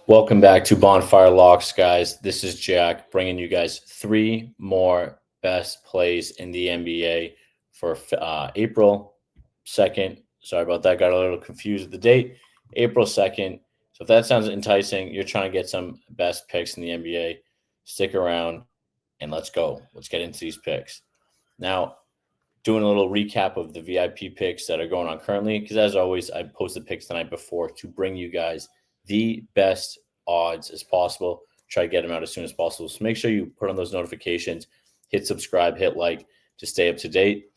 Welcome back to Bonfire Locks, guys. This is Jack bringing you guys three more best plays in the NBA for April 2nd. Sorry about that. Got a little confused with the date. April 2nd. So if that sounds enticing, you're trying to get some best picks in the NBA, stick around and let's go. Let's get into these picks. Now, doing a little recap of the VIP picks that are going on currently, because as always, I post the picks the night before to bring you guys the best odds as possible. Try to get them out as soon as possible. So make sure you put on those notifications, hit subscribe, hit like to stay up to date.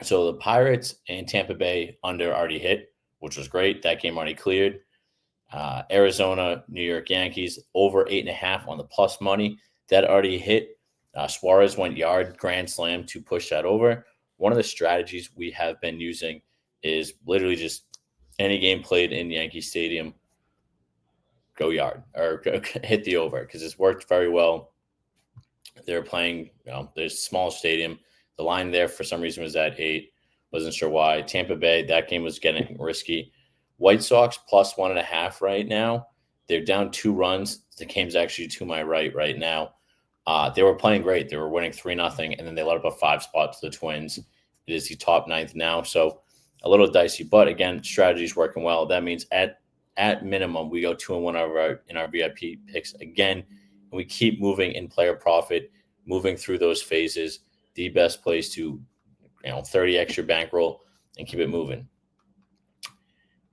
So the Pirates and Tampa Bay under already hit, which was great. That game already cleared. Arizona, New York Yankees over 8.5 on the plus money. That already hit. Suarez went yard grand slam to push that over. One of the strategies we have been using is literally just any game played in Yankee Stadium, go yard or hit the over because it's worked very well. They're playing, there's a small stadium. The line there for some reason was at 8. Wasn't sure why. Tampa Bay, that game was getting risky. White Sox plus 1.5 right now. They're down 2 runs. The game's actually to my right now. They were playing great. They were winning 3-0, and then they let up a 5 spot to the Twins. It is the top 9th now, so a little dicey. But again, strategy's working well. That means at minimum we go 2-1 in our VIP picks again, and we keep moving in player profit, moving through those phases. The best place to 30 extra bankroll and keep it moving.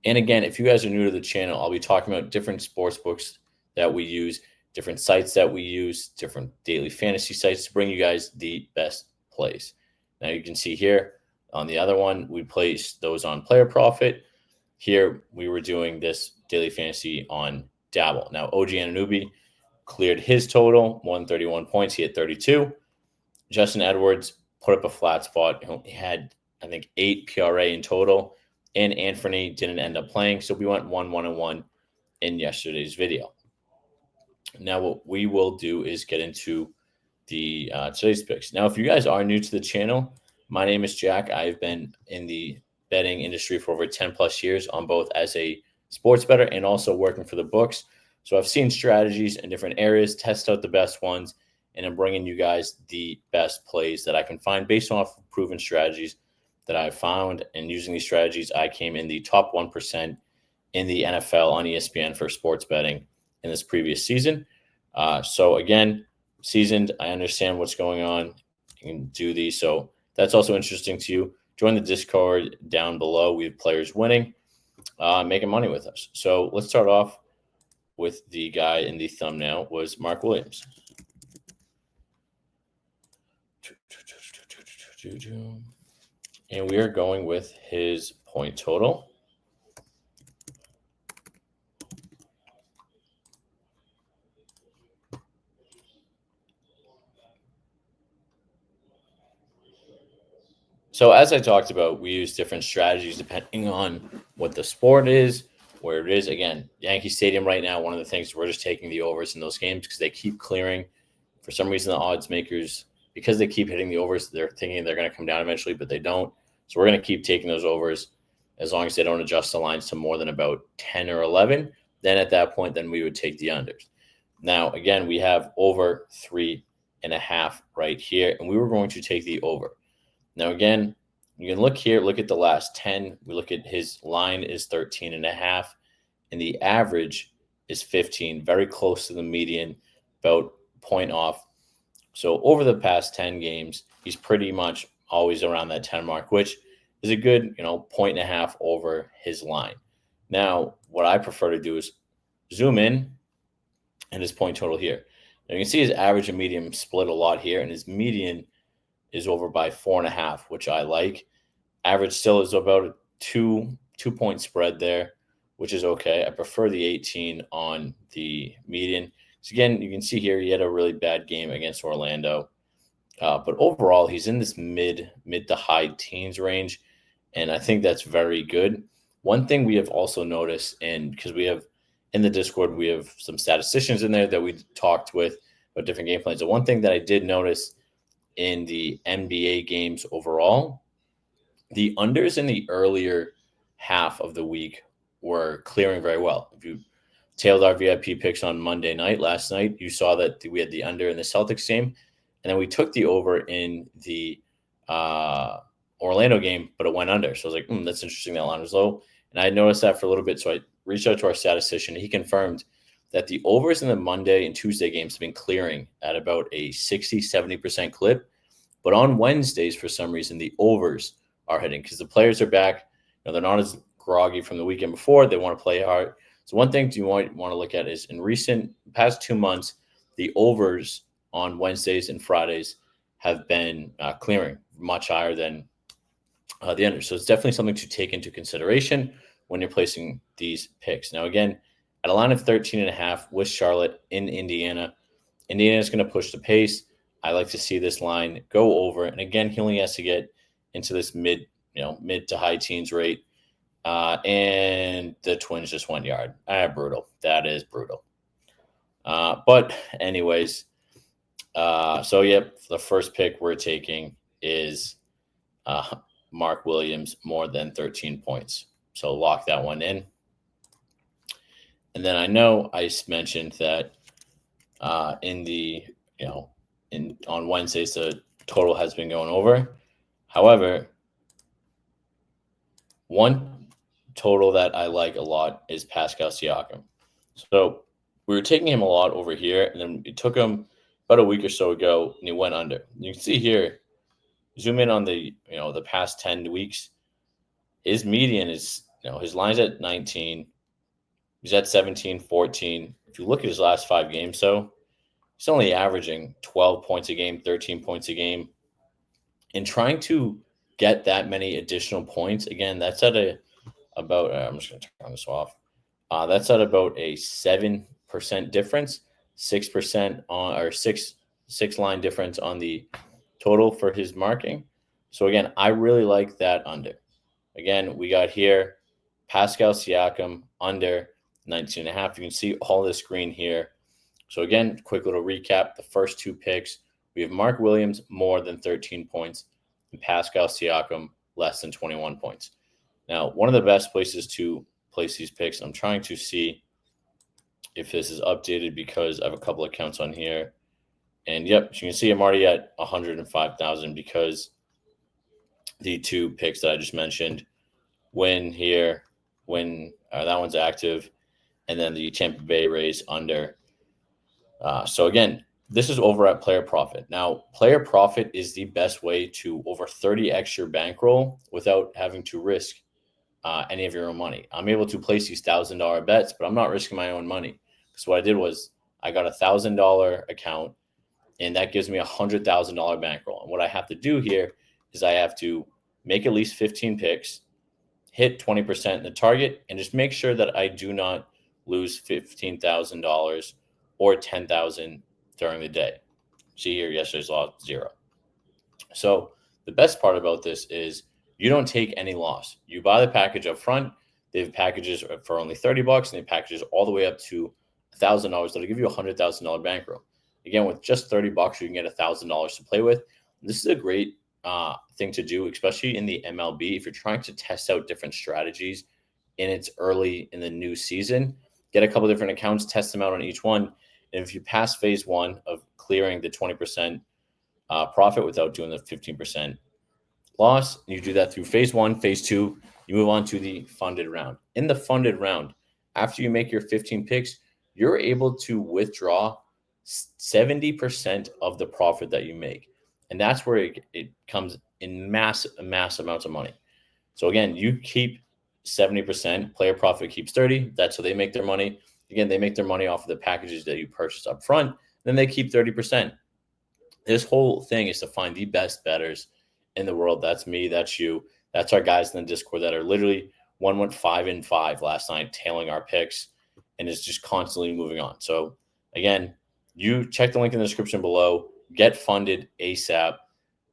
And again, if you guys are new to the channel, I'll be talking about different sports books that we use, different sites that we use, different daily fantasy sites to bring you guys the best plays. Now you can see here on the other one, we placed those on player profit. Here we were doing this daily fantasy on Dabble. Now OG Anunoby cleared his total, 131 points. He had 32. Justin Edwards put up a flat spot. He had, I think, 8 PRA in total. And Anthony didn't end up playing, so we went 1-1-1 in yesterday's video. Now, what we will do is get into the today's picks. Now, if you guys are new to the channel, my name is Jack. I've been in the betting industry for over 10 plus years on both as a sports bettor and also working for the books. So I've seen strategies in different areas, test out the best ones, and I'm bringing you guys the best plays that I can find based off proven strategies that I've found. And using these strategies, I came in the top 1% in the NFL on ESPN for sports betting in this previous season. So again, seasoned, I understand what's going on. You can do these. So that's also interesting to you. Join the Discord down below. We have players winning, making money with us. So let's start off with the guy in the thumbnail was Mark Williams. And we are going with his point total. So as I talked about, we use different strategies depending on what the sport is, where it is. Again, Yankee Stadium right now, one of the things, we're just taking the overs in those games because they keep clearing. For some reason, the odds makers, because they keep hitting the overs, they're thinking they're going to come down eventually, but they don't. So we're going to keep taking those overs as long as they don't adjust the lines to more than about 10 or 11. Then at that point, then we would take the unders. Now, again, we have over 3.5 right here, and we were going to take the over. Now, again, you can look here, look at the last 10. We look at his line is 13.5, and the average is 15, very close to the median, about point off. So over the past 10 games, he's pretty much always around that 10 mark, which is a good, 1.5 over his line. Now, what I prefer to do is zoom in and his point total here. Now you can see his average and median split a lot here, and his median is over by 4.5, which I like. Average still is about a 2-point spread there, which is okay. I prefer the 18 on the median. So again, you can see here he had a really bad game against Orlando. But overall, he's in this mid to high teens range, and I think that's very good. One thing we have also noticed, and because we have in the Discord, we have some statisticians in there that we talked with about different game plans. So one thing that I did notice in the NBA games overall, the unders in the earlier half of the week were clearing very well. If you tailed our VIP picks on Monday night. Last night, you saw that we had the under in the Celtics game, and then we took the over in the Orlando game, but it went under. So I was like, that's interesting. That line was low. And I noticed that for a little bit. So I reached out to our statistician. He confirmed that the overs in the Monday and Tuesday games have been clearing at about a 60-70% clip. But on Wednesdays, for some reason, the overs are hitting because the players are back. They're not as groggy from the weekend before. They want to play hard. So one thing you might want to look at is in past 2 months, the overs on Wednesdays and Fridays have been clearing much higher than the under. So it's definitely something to take into consideration when you're placing these picks. Now, again, at a line of 13.5 with Charlotte in Indiana, Indiana's going to push the pace. I like to see this line go over. And again, he only has to get into this mid to high teens rate. And the Twins just 1 yard. Brutal. That is brutal. But anyways, the first pick we're taking is Mark Williams more than 13 points. So lock that one in. And then I know I mentioned that on Wednesdays the total has been going over. However, one total that I like a lot is Pascal Siakam. So we were taking him a lot over here, and then we took him about a week or so ago, and he went under. You can see here, zoom in on the past 10 weeks, his median is, his line's at 19. He's at 17, 14. If you look at his last 5 games, he's only averaging 12 points a game, 13 points a game. And trying to get that many additional points, again, that's at about I'm just going to turn this off. That's at about a 7% difference, 6% on, or six line difference on the total for his marking. So again, I really like that under. Again, we got here Pascal Siakam under 19.5. You can see all this green here. So again, quick little recap. The first 2 picks, we have Mark Williams more than 13 points and Pascal Siakam less than 21 points. Now, one of the best places to place these picks, I'm trying to see if this is updated because I have a couple accounts on here. And yep, as you can see, I'm already at 105,000 because the 2 picks that I just mentioned, that one's active, and then the Tampa Bay Rays under. So again, this is over at Player Profit. Now, Player Profit is the best way to over 30x your bankroll without having to risk any of your own money. I'm able to place these $1,000 bets, but I'm not risking my own money. So what I did was I got a $1,000 account, and that gives me a $100,000 bankroll. And what I have to do here is I have to make at least 15 picks, hit 20% in the target, and just make sure that I do not lose $15,000 or $10,000 during the day. See here, yesterday's loss, 0. So the best part about this is you don't take any loss. You buy the package up front. They have packages for only $30, and they have packages all the way up to $1,000 that'll give you a $100,000 bankroll. Again, with just $30, you can get $1,000 to play with. This is a great thing to do, especially in the MLB. If you're trying to test out different strategies and it's early in the new season, get a couple different accounts, test them out on each one. And if you pass phase 1 of clearing the 20% profit without doing the 15% loss, and you do that through phase 1, phase 2, you move on to the funded round. In the funded round, after you make your 15 picks, you're able to withdraw 70% of the profit that you make. And that's where it comes in mass amounts of money. So again, you keep 70%, Player Profit keeps 30. That's how they make their money. Again, they make their money off of the packages that you purchase up front. Then they keep 30%. This whole thing is to find the best bettors in the world. That's me. That's you. That's our guys in the Discord that are literally, one went 5-5 last night, tailing our picks, and is just constantly moving on. So again, you check the link in the description below. Get funded ASAP.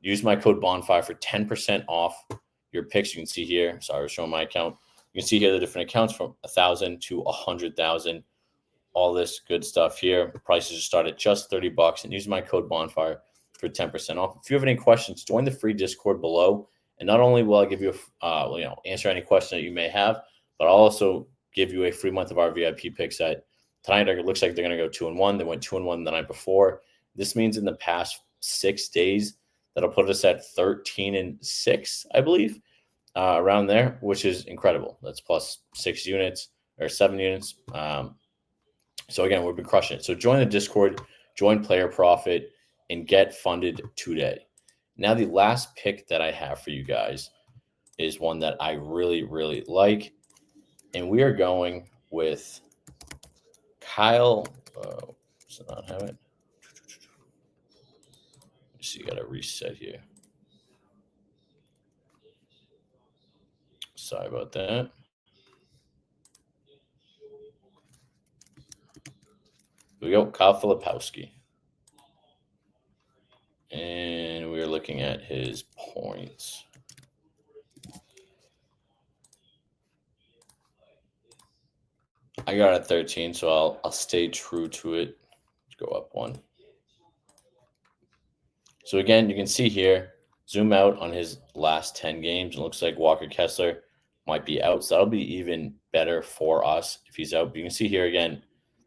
Use my code Bonfire for 10% off your picks. You can see here. Sorry, I was showing my account. You can see here the different accounts from 1,000 to 100,000. All this good stuff here. Prices start at just $30, and use my code Bonfire for 10% off. If you have any questions, join the free Discord below. And not only will I give you answer any question that you may have, but I'll also give you a free month of our VIP picks at Tonight it looks like they're going to go 2-1. They went 2-1 the night before. This means in the past 6 days, that'll put us at 13-6, I believe, around there, which is incredible. That's plus 6 units or 7 units. So again, we've been crushing it. So join the Discord, join Player Profit, and get funded today. Now, the last pick that I have for you guys is one that I really, really like. And we are going with Kyle. Does it not have it? So you got to reset here. Sorry about that. Here we go, Kyle Filipowski. And we're looking at his points. I got it at 13, so I'll stay true to it. Let's go up one. So again, you can see here, zoom out on his last 10 games. It looks like Walker Kessler might be out. So that'll be even better for us if he's out. But you can see here again,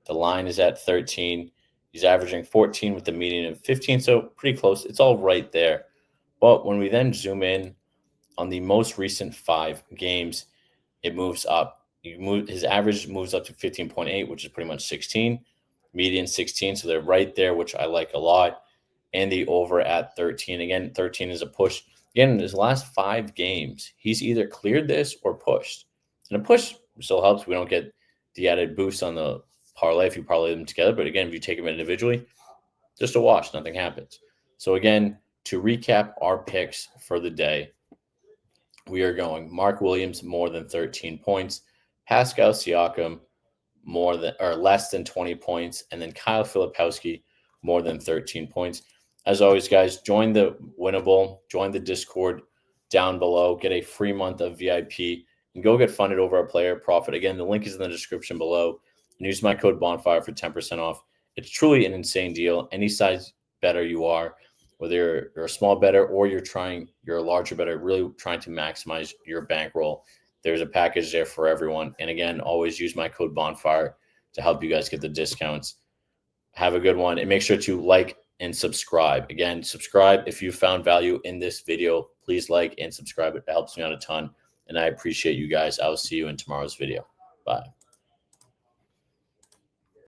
the line is at 13. He's averaging 14 with a median of 15, so pretty close. It's all right there. But when we then zoom in on the most recent 5 games, it moves up. His average moves up to 15.8, which is pretty much 16. Median 16, so they're right there, which I like a lot. And the over at 13. Again, 13 is a push. Again, in his last 5 games, he's either cleared this or pushed. And a push still helps. We don't get the added boost on the parlay if you parlay them together. But again, if you take them individually, just a wash. Nothing happens. So again, to recap our picks for the day, we are going Mark Williams more than 13 points, Pascal Siakam more than or less than 20 points, and then Kyle Filipowski more than 13 points. As always, guys, join the Winnable, join the Discord down below, get a free month of VIP, and go get funded over our Player Profit. Again, the link is in the description below. And use my code Bonfire for 10% off. It's truly an insane deal. Any size better you are, whether you're a small better or you're a larger better, really trying to maximize your bankroll, there's a package there for everyone. And again, always use my code Bonfire to help you guys get the discounts. Have a good one, and make sure to like and subscribe. Again, subscribe if you found value in this video. Please like and subscribe. It helps me out a ton, and I appreciate you guys. I will see you in tomorrow's video. Bye.